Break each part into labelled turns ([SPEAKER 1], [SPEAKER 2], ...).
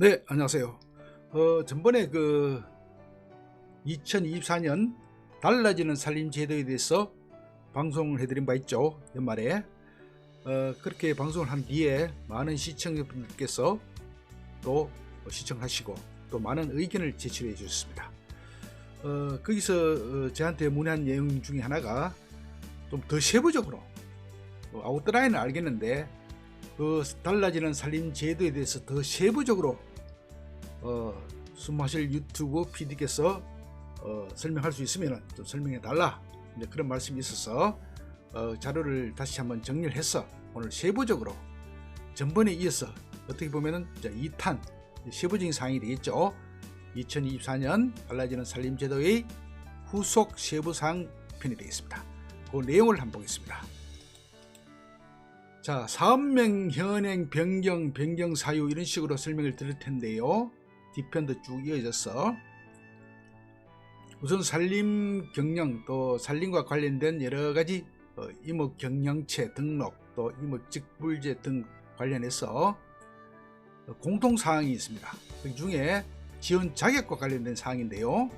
[SPEAKER 1] 네, 안녕하세요. 전번에 2024년 달라지는 살림 제도에 대해서 방송을 해드린 바 있죠. 연말에. 그렇게 방송을 한 뒤에 많은 시청자분들께서 또 시청하시고 또 많은 의견을 제출해 주셨습니다. 거기서 저한테 문의한 내용 중에 하나가 좀 더 세부적으로, 아웃라인은 알겠는데 달라지는 살림 제도에 대해서 더 세부적으로 숨마실 유튜브 PD께서 설명할 수 있으면 좀 설명해 달라, 그런 말씀이 있어서 자료를 다시 한번 정리를 해서 오늘 세부적으로 전번에 이어서 어떻게 보면은 2탄 세부적인 사항이 되겠죠. 2024년 달라지는 살림 제도의 후속 세부 사항 편이 되겠습니다. 그 내용을 한번 보겠습니다. 자, 사업명 현행 변경 사유 이런 식으로 설명을 드릴 텐데요. 뒤편도 쭉 이어져서 우선 산림 경영, 또 산림과 관련된 여러가지 임업 경영체 등록, 또 임업 직불제 등 관련해서 공통사항이 있습니다. 그 중에 지원 자격과 관련된 사항인데요.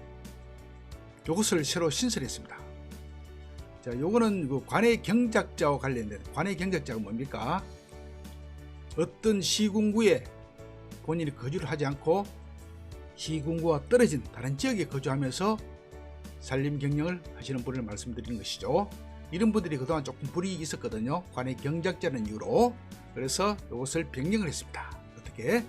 [SPEAKER 1] 이것을 새로 신설했습니다. 자, 요거는 관내 경작자와 관련된, 관내 경작자가 뭡니까? 어떤 시군구에 본인이 거주를 하지 않고 시군구와 떨어진 다른 지역에 거주하면서 산림 경영을 하시는 분을 말씀드리는 것이죠. 이런 분들이 그동안 조금 불이익이 있었거든요. 관내 경작자는 이유로. 그래서 이것을 변경을 했습니다. 어떻게?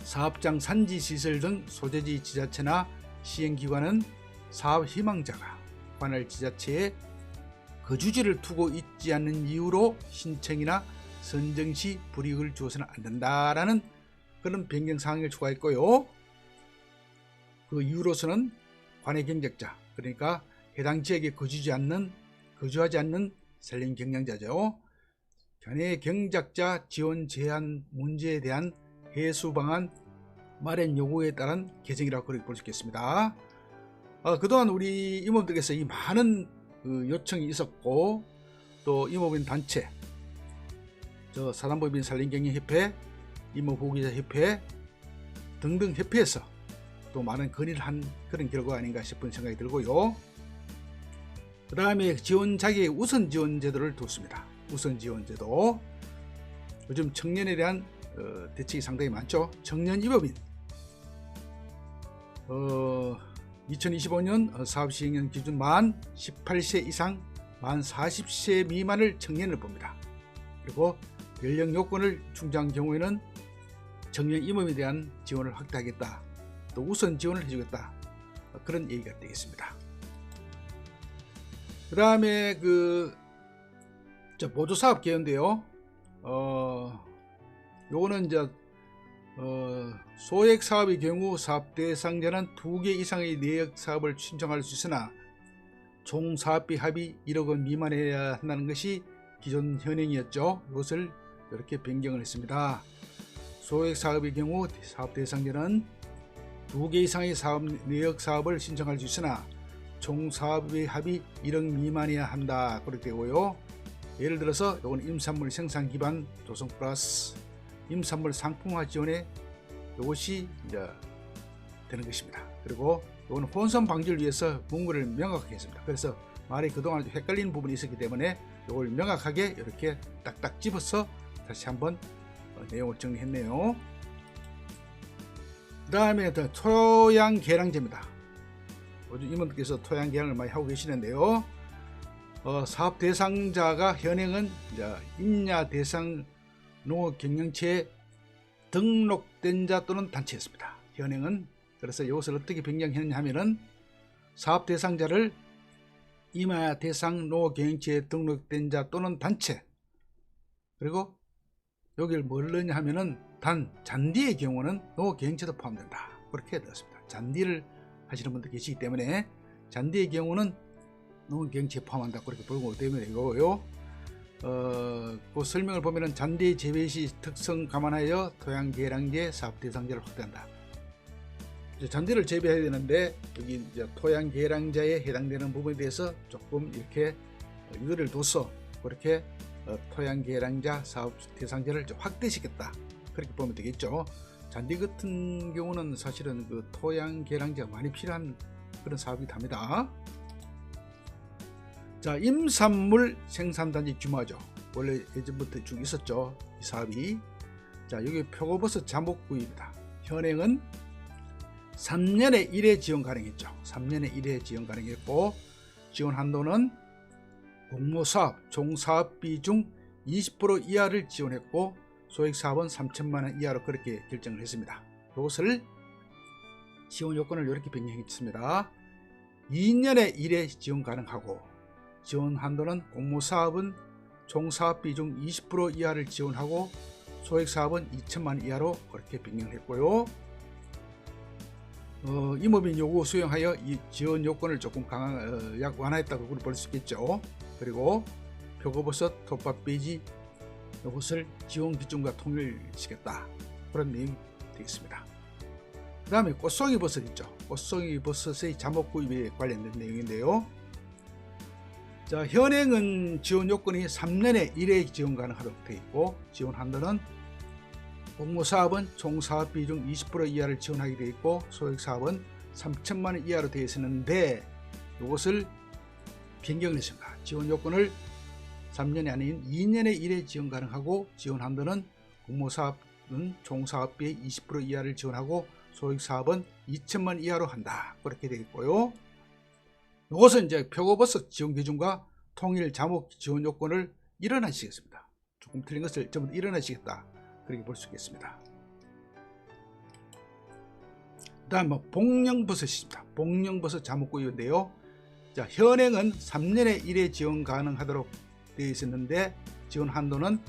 [SPEAKER 1] 사업장 산지시설 등 소재지 지자체나 시행기관은 사업 희망자가 관할 지자체에 거주지를 두고 있지 않는 이유로 신청이나 선정 시 불이익을 주어서는 안 된다라는 그런 변경사항을 추가했고요. 그 이유로서는 관내 경작자, 그러니까 해당 지역에 거주하지 않는 산림 경영자죠. 관내 경작자 지원 제한 문제에 대한 해소 방안 마련 요구에 따른 개정이라고 그렇게 볼 수 있겠습니다. 그동안 우리 임업들께서 이 많은 요청이 있었고, 또 임업인 단체, 사단법인 산림경영협회, 임업후기자협회 등등 협회에서 또 많은 건의를 한 그런 결과가 아닌가 싶은 생각이 들고요. 그 다음에 지원 자격의 우선 지원 제도를 뒀습니다. 우선 지원 제도. 요즘 청년에 대한 대책이 상당히 많죠. 청년 임업인 2025년 사업 시행령 기준 만 18세 이상 만 40세 미만을 청년을 봅니다. 그리고 연령 요건을 충족한 경우에는 청년 임업에 대한 지원을 확대하겠다, 또 우선 지원을 해주겠다, 그런 얘기가 되겠습니다. 그 다음에 보조사업 개요인데요. 요거는 소액 사업의 경우 사업 대상자는 2개 이상의 내역 사업을 신청할 수 있으나 총 사업비 합이 1억 원 미만해야 한다는 것이 기존 현행이었죠. 이것을 이렇게 변경을 했습니다. 소액 사업의 경우 사업 대상자는 2개 이상의 내역 사업을 신청할 수 있으나 총 사업의 합이 1억 미만이어야 한다, 그렇게 되고요. 예를 들어서 이건 임산물 생산 기반 조성 플러스 임산물 상품화 지원에 이것이 되는 것입니다. 그리고 이건 혼선 방지를 위해서 문구를 명확하게 했습니다. 그래서 말이 그동안 헷갈리는 부분이 있었기 때문에 이걸 명확하게 이렇게 딱딱 집어서 다시 한번 내용을 정리했네요. 그 다음에 토양 개량제입니다. 요즘 임원들께서 토양 개량을 많이 하고 계시는데요. 사업 대상자가 현행은 임야 대상 농업경영체에 등록된 자 또는 단체였습니다. 현행은. 그래서 이것을 어떻게 변경했냐 하면은 사업 대상자를 임야 대상 농업경영체에 등록된 자 또는 단체, 그리고 여기를 뭘 넣냐 하면은 잔디의 경우는 농업경영체도 포함된다, 그렇게 되었습니다. 잔디를 하시는 분들 계시기 때문에 잔디의 경우는 농업경영체에 포함한다, 그렇게 보고 되면 이거고요. 그 설명을 보면은 잔디 재배 시 특성 감안하여 토양 개량제 사업 대상자를 확대한다. 잔디를 재배해야 되는데 여기 토양 개량자에 해당되는 부분에 대해서 조금 이렇게 유도를 둬서 그렇게 토양 개량자 사업 대상자를 확대시켰다, 그렇게 보면 되겠죠. 잔디 같은 경우는 사실은 그 토양 개량제가 많이 필요한 그런 사업이기도 합니다. 자, 임산물 생산단지 규모죠. 원래 예전부터 쭉 있었죠, 이 사업이. 자, 여기 표고버섯 자목구입니다. 현행은 3년에 1회 지원 가능했죠. 3년에 1회 지원 가능했고, 지원 한도는 공모사업, 종사업비 중 20% 이하를 지원했고, 소액사업은 3천만원 이하로 그렇게 결정을 했습니다. 이것을 지원 요건을 이렇게 변경했습니다. 2년에 1회 지원 가능하고, 지원 한도는 공모사업은 종사업비 중 20% 이하를 지원하고, 소액사업은 2천만원 이하로 그렇게 변경을 했고요. 임업인 요구 수용하여 이 지원 요건을 조금 완화했다고 볼 수 있겠죠. 그리고 표고버섯, 톱밥배지 이것을 지원 기준과 통일시켰다, 그런 내용이 되겠습니다. 그 다음에 꽃송이버섯 있죠. 꽃송이버섯의 자목구입에 관련된 내용인데요. 자, 현행은 지원 요건이 3년에 1회 지원 가능하도록 되어 있고, 지원 한도는 공모사업은 총사업비 중 20% 이하를 지원하게 되어 있고, 소액사업은 3천만원 이하로 되어 있었는데, 이것을 변경을 했습니다. 지원 요건을 3년이 아닌 2년에 1회 지원 가능하고, 지원 한도는 공모사업은 총사업비의 20% 이하를 지원하고, 소액사업은 2천만 이하로 한다, 그렇게 되어 있고요. 이것은 이제 표고버섯 지원 기준과 통일 자목 지원 요건을 일어나시겠습니다. 조금 틀린 것을 전부 일어나시겠다, 그렇게 볼 수 있겠습니다. 그 다음 복령버섯입니다. 복령버섯 자목구이인데요. 자, 현행은 3년에 1회 지원 가능하도록 되어 있었는데, 지원 한도는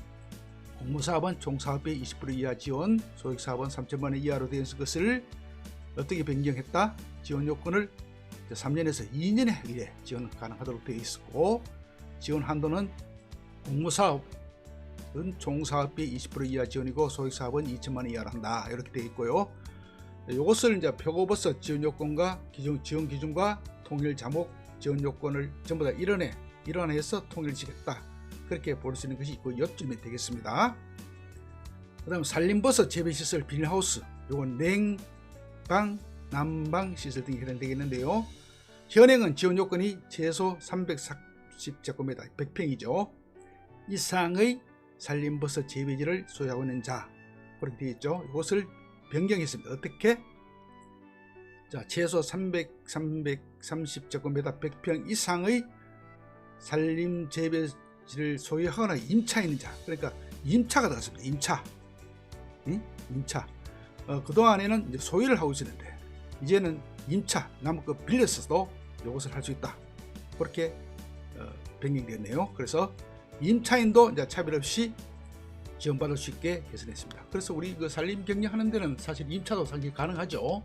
[SPEAKER 1] 공모사업은 총사업비 20% 이하 지원, 소액사업은 3천만원 이하로 되어 있는 것을 어떻게 변경했다? 지원 요건을 3년에서 2년에 1회 지원 가능하도록 되어 있었고, 지원 한도는 공모사업은 총사업비 20% 이하 지원이고, 소액사업은 2천만원 이하로 한다, 이렇게 되어 있고요. 이것을 이제 표고버섯 지원 요건과 지원 기준과 통일 자목 지원 요건을 전부 다 일원해서 통일시켰다, 그렇게 볼 수 있는 것이 있고, 요점이 되겠습니다. 그 다음 산림버섯 재배시설 비닐하우스, 요건 냉방, 난방 시설 등이 해당되겠는데요. 현행은 지원 요건이 최소 340제곱미터 100평이죠 이상의 산림버섯 재배지를 소유하고 있는 자, 그렇게 되어 있죠. 이것을 변경했습니다. 어떻게? 자, 최소 330제곱미터 100평 이상의 산림 재배지를 소유하거나 임차에 있는 자, 그러니까 임차가 들어갔습니다. 임차. 그동안에는 이제 소유를 하고 있었는데, 이제는 임차, 남의 거 빌렸어도 이것을 할 수 있다, 그렇게 변경되었네요. 그래서 임차인도 이제 차별 없이 지원받을 수 있게 개선했습니다. 그래서 우리 그 산림 경영하는 데는 사실 임차도 상당히 가능하죠.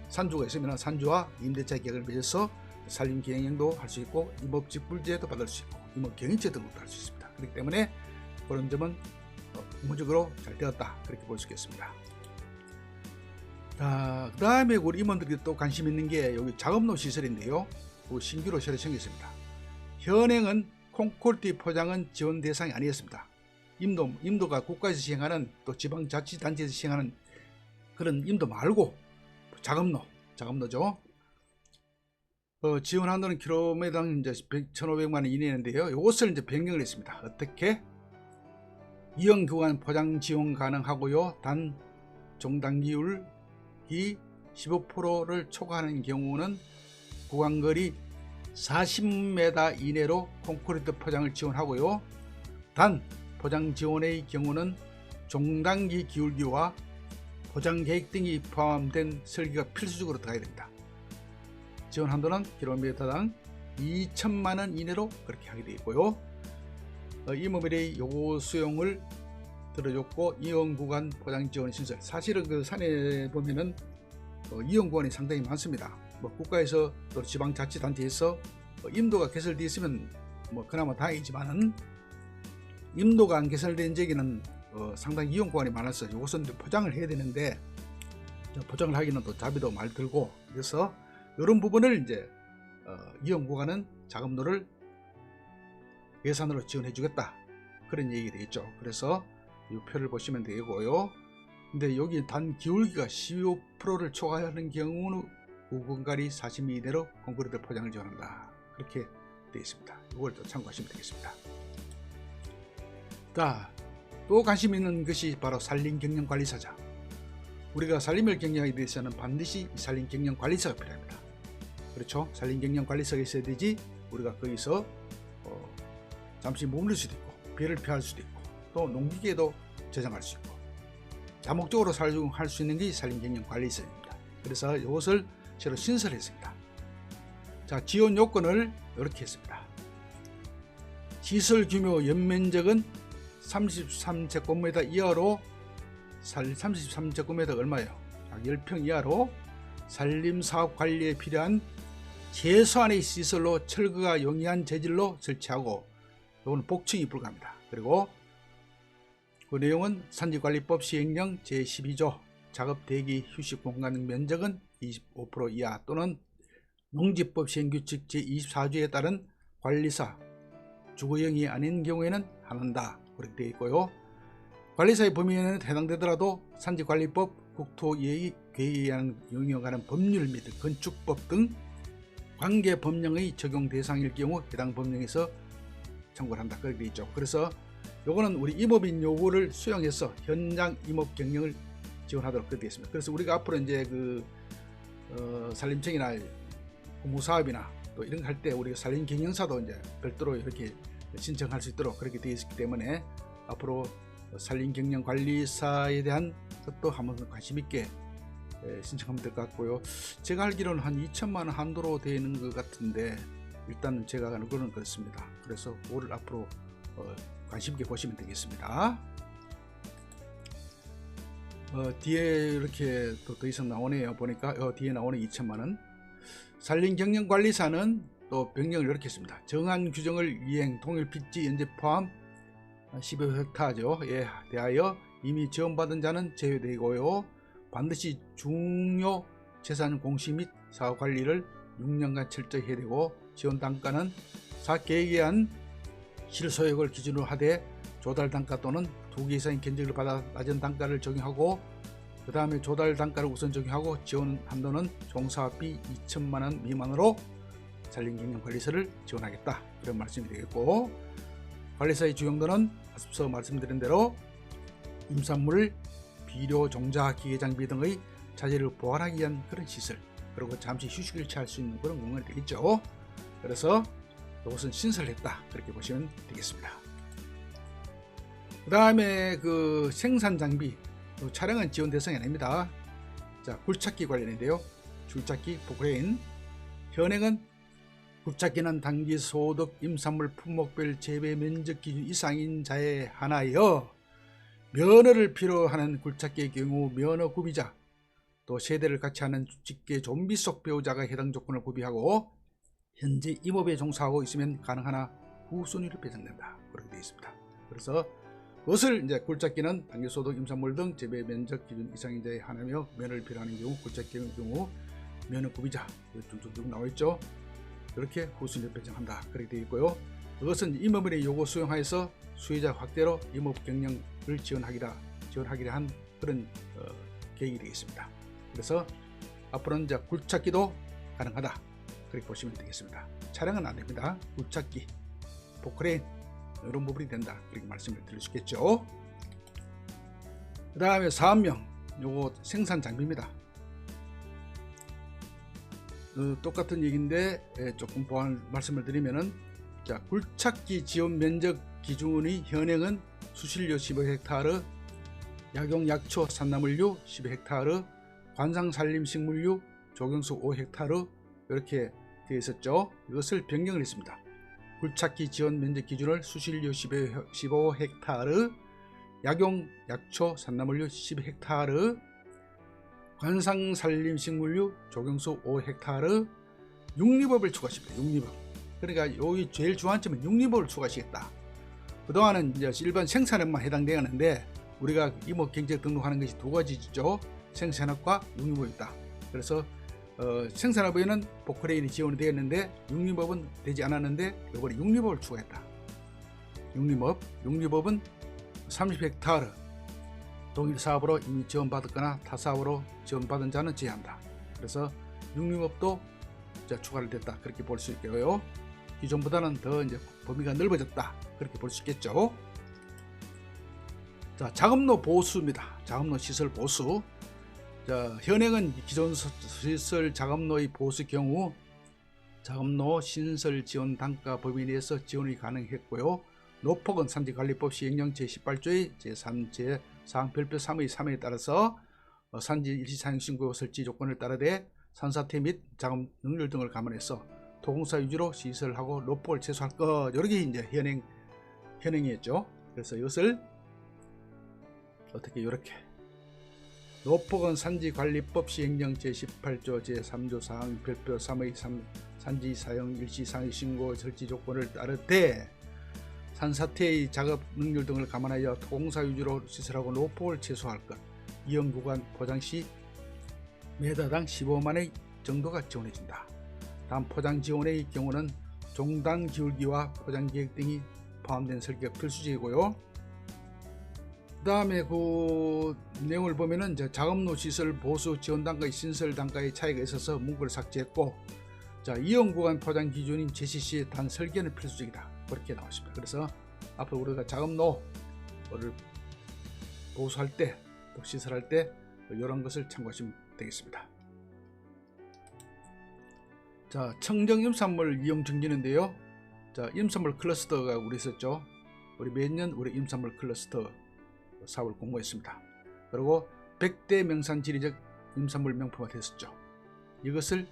[SPEAKER 1] 산주가 있으면 산주와 임대차 계약을 맺어서 산림 경영도 할 수 있고, 임업직 불제도 받을 수 있고, 임업 경영제 등록도 할 수 있습니다. 그렇기 때문에 그런 점은 국무적으로 잘 되었다, 그렇게 볼 수 있겠습니다. 자, 그 다음에 우리 임원들이 또 관심 있는 게 여기 작업로 시설인데요. 신규로 새로 생겼습니다. 현행은 콘크리트 포장은 지원 대상이 아니었습니다. 임도가 국가에서 시행하는, 또 지방자치단체에서 시행하는 그런 임도 말고 작업로죠. 지원 한도는 킬로미터당 이제 1,500만 원 이내인데요. 이것을 이제 변경을 했습니다. 어떻게? 이용 구간 포장 지원 가능하고요. 단 종단기율이 15%를 초과하는 경우는 구간거리 40m 이내로 콘크리트 포장을 지원하고요. 단 포장 지원의 경우는 종단기 기울기와 포장 계획 등이 포함된 설계가 필수적으로 들어가야 됩니다. 지원 한도는 킬로미터당 2천만 원 이내로 그렇게 하게 되어 있고요. 임업일의 요구 수용을 들어줬고, 이용구간 포장 지원 신설, 사실은 그 산에 보면은 이용구간이 상당히 많습니다. 국가에서 또 지방자치단체에서 임도가 개설되어 있으면 그나마 다행이지만은, 임도가 안 개설된 지역에는 상당히 이용구간이 많아서 이것은 포장을 해야 되는데, 포장을 하기는 또 자비도 많이 들고, 그래서 이런 부분을 이제 이용구간은 작업로를 예산으로 지원해 주겠다, 그런 얘기가 되겠죠. 그래서 이 표를 보시면 되고요. 근데 여기 단 기울기가 15%를 초과하는 경우는 우건가리 40mm 이내로 콘크리트 포장을 지원한다. 그렇게 되어 있습니다. 이걸 또 참고하시면 되겠습니다. 자, 또 관심 있는 것이 바로 산림경영관리사죠. 우리가 산림을 경영하기 위해서는 반드시 산림경영관리사가 필요합니다. 그렇죠? 산림경영관리사가 있어야 되지 우리가 거기서 잠시 머무를 수도 있고 비를 피할 수도 있고 또 농기계도 저장할 수 있고 다목적으로 사용할 수 있는 게 산림경영관리사입니다. 그래서 이것을 새로 신설했습니다. 자, 지원 요건을 이렇게 했습니다. 시설 규모 연면적은 33제곱미터 이하로 33제곱미터 얼마예요? 10평 이하로 산림사업 관리에 필요한 최소한의 시설로 철거가 용이한 재질로 설치하고 이거는 복층이 불가합니다. 그리고 그 내용은 산지관리법 시행령 제12조 작업 대기 휴식 공간 면적은 25% 이하 또는 농지법 시행규칙 제24조에 따른 관리사 주거용이 아닌 경우에는 안 한다. 그렇게 되어 있고요. 관리사의 범위에는 해당되더라도 산지관리법, 국토계획에 영역하는 법률 및 건축법 등 관계 법령의 적용 대상일 경우 해당 법령에서 청구를 한다. 그렇게 되어 있죠. 그래서 요거는 우리 임업인 요구를 수용해서 현장 임업 경영을 지원하도록 그렇게 되어 있습니다. 그래서 우리가 앞으로 이제 산림청이나 공무사업이나 또 이런 거 할 때 우리가 산림 경영사도 이제 별도로 이렇게 신청할 수 있도록 그렇게 되어 있기 때문에 앞으로 산림 경영 관리사에 대한 것도 한번 관심 있게 신청하면 될 것 같고요. 제가 알기로는 한 2천만 원 한도로 되어 있는 것 같은데 일단 제가 아는 거는 그렇습니다. 그래서 그거를 앞으로 관심 있게 보시면 되겠습니다. 뒤에 이렇게 더 이상 나오네요. 보니까 뒤에 나오는 2천만 원. 산림경영관리사는 또 변경을 이렇게 했습니다. 정한 규정을 이행 통일 필지 연재 포함 15헥타르에 대하여 이미 지원받은 자는 제외되고요. 반드시 중요 재산 공시 및 사업 관리를 6년간 철저히 해야 되고 지원 단가는 사계획에 의한 실소액을 기준으로 하되 조달 단가 또는 2개 이상의 견적을 받아 낮은 단가를 적용하고 그 다음에 조달 단가를 우선 적용하고 지원 한도는 종사비 2천만 원 미만으로 산림경영관리사를 지원하겠다. 이런 말씀이 되겠고 관리사의 주용도는 앞서 말씀드린 대로 임산물, 비료, 종자, 기계장비 등의 자재를 보관하기 위한 그런 시설 그리고 잠시 휴식을 취할 수 있는 그런 공간이 되겠죠. 그래서 이것은 신설했다. 그렇게 보시면 되겠습니다. 그 다음에 그 생산장비 차량은 지원 대상이 아닙니다. 자, 굴착기 관련인데요. 굴착기, 포크레인. 현행은 굴착기는 단기 소득 임산물 품목별 재배 면적 기준 이상인 자에 한하여 면허를 필요하는 굴착기의 경우 면허 구비자 또 세대를 같이 하는 직계 좀비 속 배우자가 해당 조건을 구비하고 현재 임업에 종사하고 있으면 가능하나 후순위로 배정된다. 그렇게 되어 있습니다. 그래서 그것을 이제 굴착기는 단기소득 임산물 등 재배 면적 기준 이상인 자에 한하며 면허를 필요하는 경우 굴착기의 경우 면허 구비자 쭉쭉쭉 나와 있죠. 그렇게 후순위로 배정한다. 그렇게 되어 있고요. 그것은 임업인의 요구 수용하여서 수혜자 확대로 임업 경영을 지원하기라 한 그런 계획이 되겠습니다. 그래서 앞으로는 이제 굴착기도 가능하다. 그렇게 보시면 되겠습니다. 차량은 안 됩니다. 굴착기, 포크레인 이런 부분이 된다. 그렇게 말씀을 드릴 수 있겠죠. 그 다음에 사업명, 요거 생산 장비입니다. 똑같은 얘기인데 조금 보완 말씀을 드리면은 자, 굴착기 지원 면적 기준이 현행은 수실료 15헥타르, 약용 약초 산나물류 10헥타르, 관상 산림 식물류 조경수 5헥타르 이렇게 되어 있었죠. 이것을 변경을 했습니다. 굴착기 지원 면적 기준을 수실료 15헥타르, 약용 약초 산나물류 10헥타르, 관상 산림 식물류 조경수 5헥타르, 육립업을 추가하십니다. 육립업. 그러니까 여기 제일 중요한 점은 육립업을 추가하시겠다. 그동안은 이제 일반 생산업만 해당되었는데 우리가 임업 경제 등록하는 것이 두 가지죠. 생산업과 육립업이다. 그래서 생산업에는 포크레인이 지원이 되었는데 육립업은 되지 않았는데 이번에 육립업을 추가했다. 육립업은 30헥타르 동일 사업으로 이미 지원받았거나 타 사업으로 지원받은 자는 제외한다. 그래서 육림업도 추가를 됐다, 그렇게 볼 수 있고요. 기존보다는 더 이제 범위가 넓어졌다, 그렇게 볼 수 있겠죠. 자, 자금로 보수입니다. 자금로 시설 보수. 자, 현행은 기존 시설 자금로의 보수 경우 자금로 신설 지원 단가 범위 내에서 지원이 가능했고요. 노폭은 산지관리법 시행령 제18조의 제3제 사항 별표 3의 3에 따라서 산지 일시사용신고 설치 조건을 따르되 산사태 및 자금 능률 등을 감안해서 도공사 위주로 시설하고 노폭을 최소화할 것, 이렇게 이제 현행이었죠. 그래서 이것을 어떻게 이렇게 노폭은 산지관리법 시행령 제18조 제3조 사항 별표 3의 3 산지 사용 일시상의 신고 설치 조건을 따르되 산사태의 작업 능률 등을 감안하여 토공사 위주로 시설하고 노폭을 최소화할 것. 이용 구간 포장 시 매다당 15만원 정도가 지원해준다. 다음 포장 지원의 경우는 종단 기울기와 포장 계획 등이 포함된 설계가 필수적이고요. 그 다음에 그 내용을 보면은 자금로 시설 보수 지원 단가의 신설 단가의 차이가 있어서 문구를 삭제했고, 자, 이용 구간 포장 기준인 제시시 단 설계는 필수적이다, 그렇게 나왔습니다. 그래서 앞으로 우리가 자금로를 보수할 때 또 시설할 때 이런 것을 참고하시면 되겠습니다. 자, 청정 임산물 이용 증진인데요. 자, 임산물 클러스터가 우리 있었죠. 우리 매년 우리 임산물 클러스터 사업을 공모했습니다. 그리고 100대 명산 지리적 임산물 명품화 됐었죠. 이것을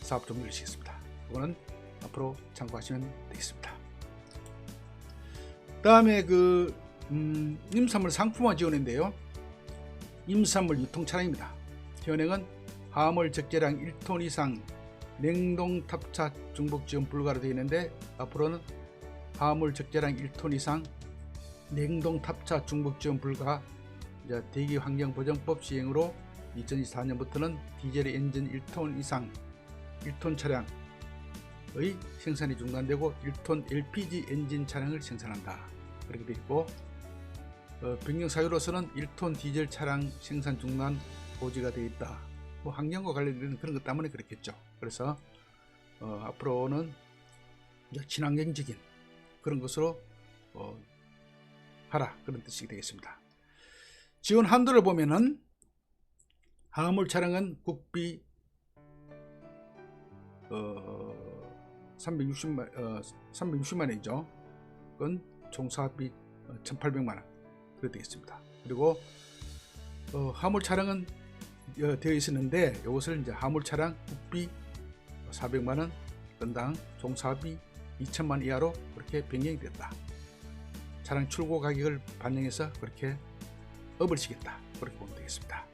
[SPEAKER 1] 사업 종료를 시켰습니다. 이거는 앞으로 참고하시면 되겠습니다. 다음에 임산물 상품화 지원인데요. 임산물 유통 차량입니다. 현행은 화물 적재량 1톤 이상 냉동 탑차 중복 지원 불가로 되어 있는데, 앞으로는 화물 적재량 1톤 이상 냉동 탑차 중복 지원 불가 대기환경보전법 시행으로 2024년부터는 디젤 엔진 1톤 이상 1톤 차량의 생산이 중단되고 1톤 LPG 엔진 차량을 생산한다, 그렇게 되어 있고, 변경 사유로서는 1톤 디젤 차량 생산 중단 고지가 되어 있다. 뭐 환경과 관련된 그런 것 때문에 그렇겠죠. 그래서 앞으로는 친환경적인 그런 것으로 하라, 그런 뜻이 되겠습니다. 지원 한도를 보면은 화물 차량은 국비 360만원이죠. 그건 총 사업비 1,800만원 그렇게 되겠습니다. 그리고 화물 차량은 되어 있었는데, 이것을 이제 화물 차량 국비 400만원, 건당 총 사업비 2천만 이하로 그렇게 변경이 됐다. 차량 출고 가격을 반영해서 그렇게 업을 시켰다, 그렇게 보면 되겠습니다.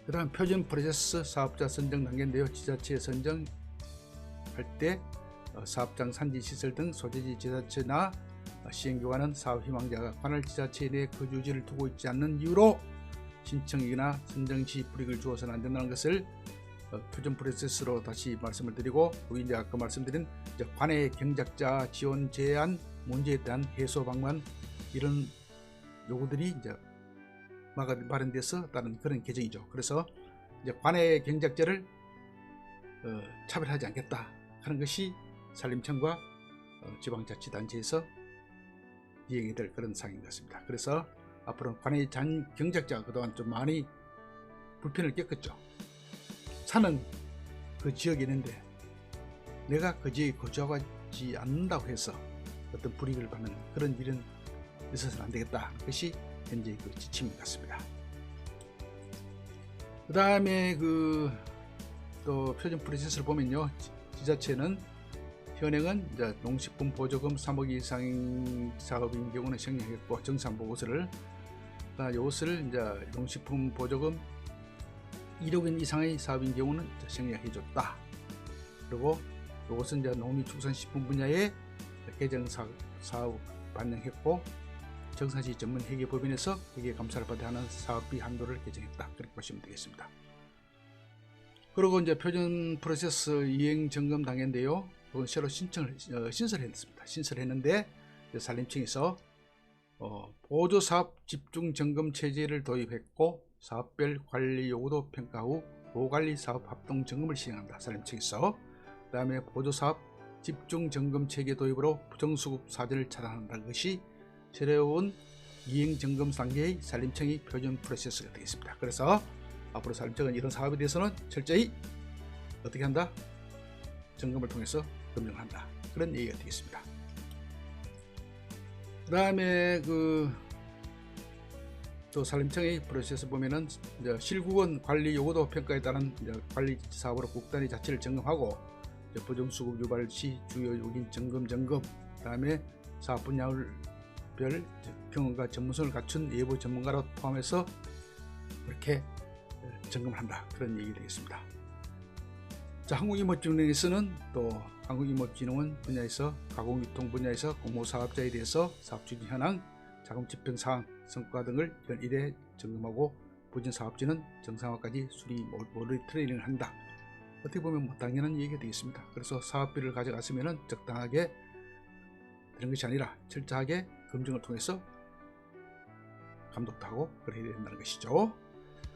[SPEAKER 1] 그 다음 표준 프로세스 사업자 선정 단계인데요. 지자체 선정할 때 사업장 산지 시설 등 소재지 지자체나 시행기관은 사업 희망자가 관할 지자체 내 거주지를 두고 있지 않는 이유로 신청이나 선정 시 불이익을 주어서는 안 된다는 것을 표준 프로세스로 다시 말씀을 드리고, 여기 이제 아까 말씀드린 관내 경작자 지원 제한 문제에 대한 해소 방안, 이런 요구들이 이제 마련돼서 따른 그런 개정이죠. 그래서 이제 관내 경작자를 차별하지 않겠다 하는 것이 산림청과 지방자치단체에서 이행이 될 그런 사항인 것 같습니다. 그래서 앞으로 관내 경작자가 그동안 좀 많이 불편을 겪었죠. 사는 그 지역에 있는데 내가 그 지역에 거주하지 않는다고 해서 어떤 불이익을 받는 그런 일은 있어서는 안 되겠다. 그것이 현재 그 지침인 것 같습니다. 그 다음에 또 표준 프로세스를 보면요. 지자체는 현행은 이제 농식품 보조금 3억 이상 사업인 경우는 생략했고, 정산 보고서를 이것을 이제 농식품 보조금 1억 원 이상의 사업인 경우는 생략해 줬다. 그리고 이것은 이제 농림축산식품 분야의 개정 사업 반영했고, 정산시 전문 회계법인에서 회계감사를 받아 하는 사업비 한도를 개정했다, 그렇게 보시면 되겠습니다. 그리고 이제 표준 프로세스 이행 점검 단계인데요. 그건 새로 신설했습니다. 신설했는데 산림청에서 보조사업 집중점검 체제를 도입했고 사업별 관리 요구도 평가 후 보관리사업 합동점검을 시행한다. 산림청에서. 그 다음에 보조사업 집중점검 체계 도입으로 부정수급 사전을 차단한다는 것이 새로운 이행점검 단계의 산림청의 표준 프로세스가 되겠습니다. 그래서 앞으로 산림청은 이런 사업에 대해서는 철저히 어떻게 한다? 점검을 통해서 검증한다. 그런 얘기가 되겠습니다. 그 다음에 또 산림청의 프로세스 보면은 이제 실구원 관리 요구도 평가에 따른 관리 사업으로 국단위 자체를 점검하고 부정수급 유발 시 주요 요인 점검, 그 다음에 사업 분야별 경험과 전문성을 갖춘 예부 전문가로 포함해서 이렇게 점검을 한다. 그런 얘기 되겠습니다. 자, 한국임업진흥원에서는 또 한국임업진흥원 분야에서 가공유통 분야에서 공모사업자에 대해서 사업 추진 현황, 자금 집행 사항, 성과 등을 연 1회 점검하고 부진 사업지는 정상화까지 수리 모니터링을 한다. 어떻게 보면 당연한 얘기가 되겠습니다. 그래서 사업비를 가져갔으면 적당하게 되는 것이 아니라 철저하게 검증을 통해서 감독도 하고 그래야 된다는 것이죠.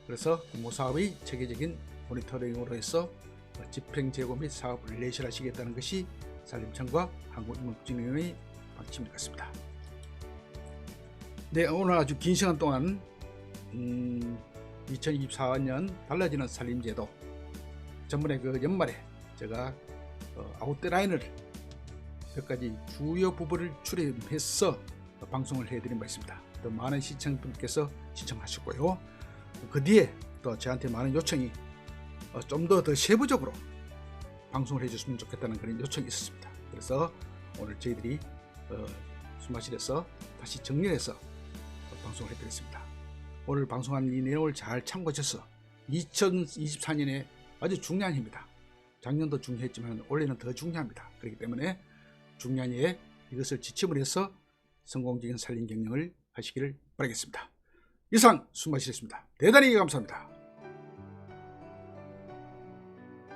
[SPEAKER 1] 그래서 공모사업의 체계적인 모니터링으로 해서 집행 재고 및 사업을 내실화시키겠다는 것이 산림청과 한국임업진흥원의 방침인 것 같습니다. 네, 오늘 아주 긴 시간 동안 2024년 달라지는 산림제도 전번에 연말에 제가 아웃라인을 몇 가지 주요 부분을 추려해서 방송을 해드린 바 있습니다. 또 많은 시청분께서 시청하셨고요. 그 뒤에 또 저한테 많은 요청이 좀 더 세부적으로 방송을 해줬으면 좋겠다는 그런 요청이 있었습니다. 그래서 오늘 저희들이 수마실에서 다시 정리해서 방송을 해드렸습니다. 오늘 방송한 이 내용을 잘 참고하셔서 2024년에 아주 중요한 해입니다. 작년도 중요했지만 올해는 더 중요합니다. 그렇기 때문에 중요한 해에 이것을 지침을 해서 성공적인 산림 경영을 하시기를 바라겠습니다. 이상 수마실이었습니다. 대단히 감사합니다.